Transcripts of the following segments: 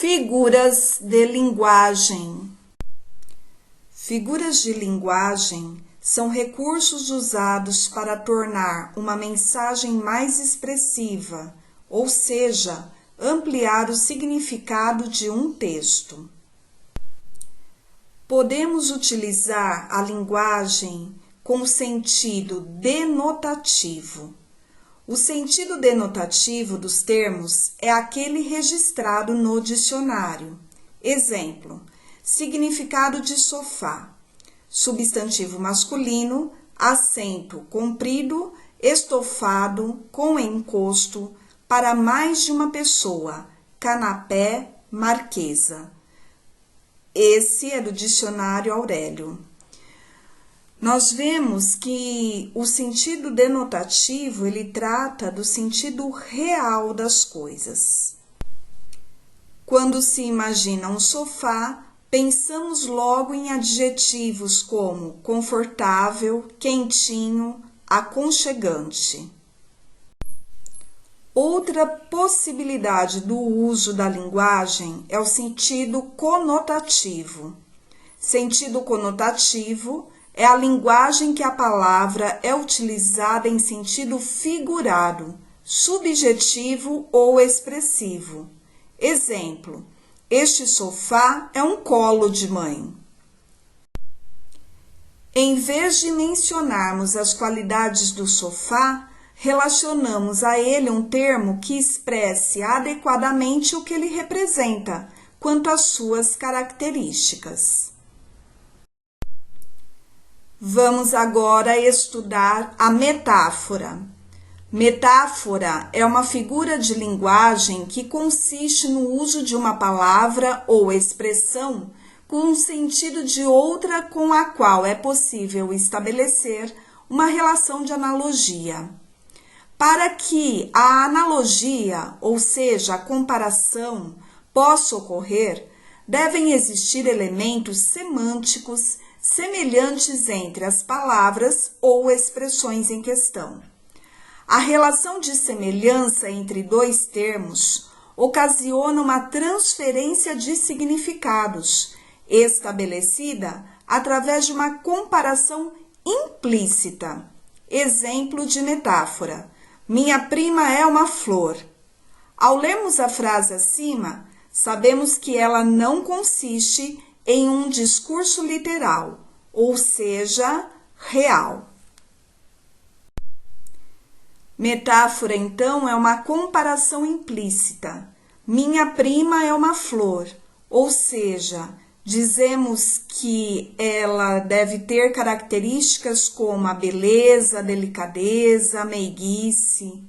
Figuras de linguagem. Figuras de linguagem são recursos usados para tornar uma mensagem mais expressiva, ou seja, ampliar o significado de um texto. Podemos utilizar a linguagem com sentido denotativo. O sentido denotativo dos termos é aquele registrado no dicionário. Exemplo: significado de sofá. Substantivo masculino, assento comprido, estofado, com encosto, para mais de uma pessoa, canapé, marquesa. Esse é do dicionário Aurélio. Nós vemos que o sentido denotativo, ele trata do sentido real das coisas. Quando se imagina um sofá, pensamos logo em adjetivos como confortável, quentinho, aconchegante. Outra possibilidade do uso da linguagem é o sentido conotativo. Sentido conotativo é a linguagem que a palavra é utilizada em sentido figurado, subjetivo ou expressivo. Exemplo: este sofá é um colo de mãe. Em vez de mencionarmos as qualidades do sofá, relacionamos a ele um termo que expresse adequadamente o que ele representa, quanto às suas características. Vamos agora estudar a metáfora. Metáfora é uma figura de linguagem que consiste no uso de uma palavra ou expressão com o sentido de outra com a qual é possível estabelecer uma relação de analogia. Para que a analogia, ou seja, a comparação, possa ocorrer, devem existir elementos semânticos semelhantes entre as palavras ou expressões em questão. A relação de semelhança entre dois termos ocasiona uma transferência de significados, estabelecida através de uma comparação implícita. Exemplo de metáfora: minha prima é uma flor. Ao lermos a frase acima, sabemos que ela não consiste em um discurso literal, ou seja, real. Metáfora, então, é uma comparação implícita. Minha prima é uma flor, ou seja, dizemos que ela deve ter características como a beleza, a delicadeza, a meiguice.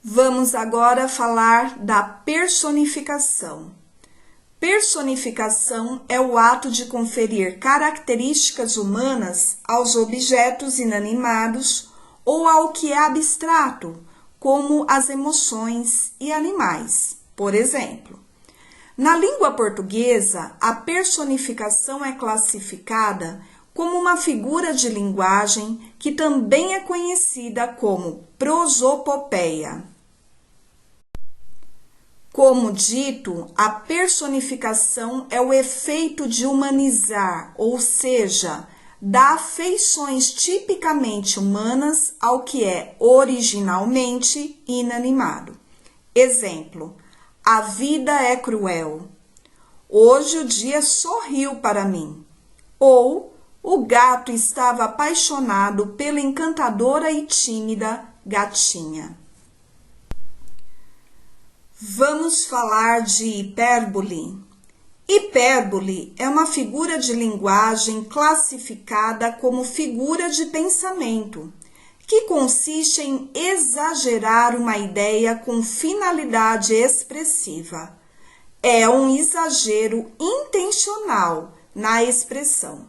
Vamos agora falar da personificação. Personificação é o ato de conferir características humanas aos objetos inanimados ou ao que é abstrato, como as emoções e animais, por exemplo. Na língua portuguesa, a personificação é classificada como uma figura de linguagem que também é conhecida como prosopopeia. Como dito, a personificação é o efeito de humanizar, ou seja, dar feições tipicamente humanas ao que é originalmente inanimado. Exemplo: a vida é cruel. Hoje o dia sorriu para mim. Ou o gato estava apaixonado pela encantadora e tímida gatinha. Vamos falar de hipérbole. Hipérbole é uma figura de linguagem classificada como figura de pensamento, que consiste em exagerar uma ideia com finalidade expressiva. É um exagero intencional na expressão.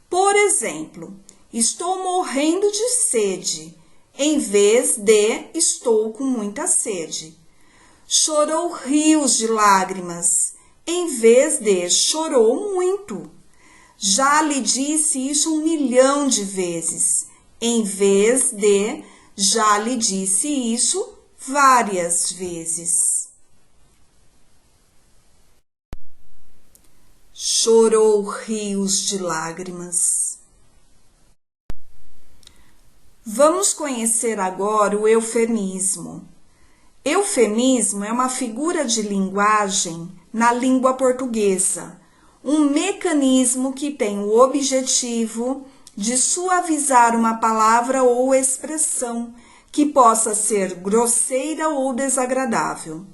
Por exemplo, estou morrendo de sede, em vez de estou com muita sede. Chorou rios de lágrimas, em vez de chorou muito. Já lhe disse isso 1 milhão de vezes, em vez de já lhe disse isso várias vezes. chorou rios de lágrimas. Vamos conhecer agora o eufemismo. Eufemismo é uma figura de linguagem na língua portuguesa, um mecanismo que tem o objetivo de suavizar uma palavra ou expressão que possa ser grosseira ou desagradável.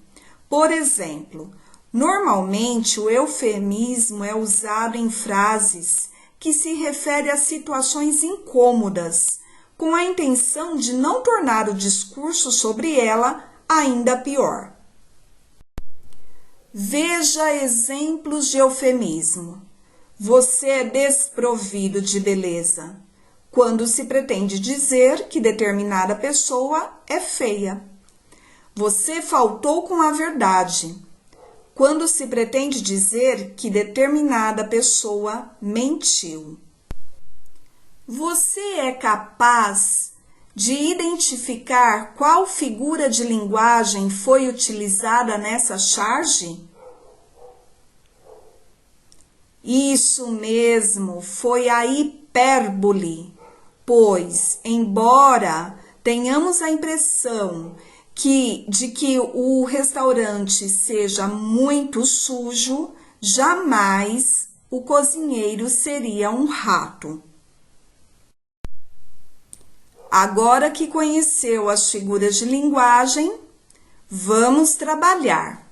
Por exemplo, normalmente o eufemismo é usado em frases que se referem a situações incômodas, com a intenção de não tornar o discurso sobre ela ainda pior. Veja exemplos de eufemismo. Você é desprovido de beleza, quando se pretende dizer que determinada pessoa é feia. Você faltou com a verdade, quando se pretende dizer que determinada pessoa mentiu. Você é capaz de identificar qual figura de linguagem foi utilizada nessa charge? Isso mesmo, foi a hipérbole, pois, embora tenhamos a impressão de que o restaurante seja muito sujo, jamais o cozinheiro seria um rato. Agora que conheceu as figuras de linguagem, vamos trabalhar.